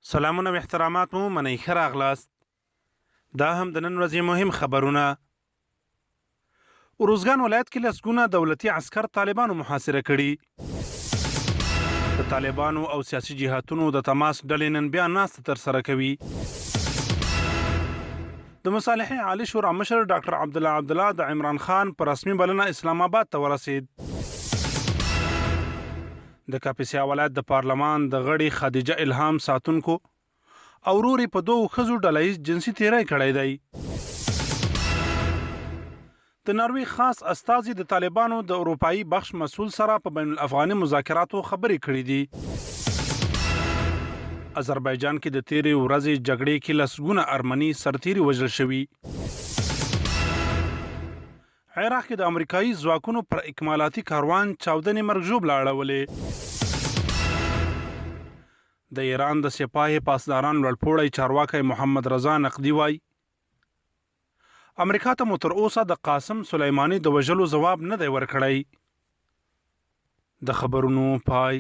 سلامونه او احترامات مو منئ ښه راغلاست. دا هم د نن ورځې مهم خبرونه. اروزګان ولایت کې لسګونه دولتي عسکر طالبانو محاصره کړي. د طالبانو او سیاسي جهاتونو د تماس ډلې نن بیا ناسته ترسره کوي. د مصالحې عالی شورا مشر ډاکټر عبدالله د عمران خان په رسمي بلنه اسلام آباد ته ورسید. د کاپیسا ولایت د پارلمان د غړي خدیجه الهام ساتونکو او وروري په دوو ښځو ډله ییز جنسي تیری کړی دی. د ناروې خاص استازي د طالبانو د اروپایي بخش مسؤل سره په بین الافغاني مذاکراتو خبرې کړې دي. آذربایجان کې د تیرې ورځې جګړې کې لسګونه ارمني سرتیري وژل شوي. عراق کې د امریکایي ځواکونو پر اکمالاتي کاروان چاودنې مرګ ژوبله اړولې. د ایران د سپاه پاسداران لوړپوړی چارواکی محمد رضا نقدي وایي امریکا ته مو تر اوسه د قاسم سلیماني د وژلو ځواب نه دی ورکړی. د خبرونو پای.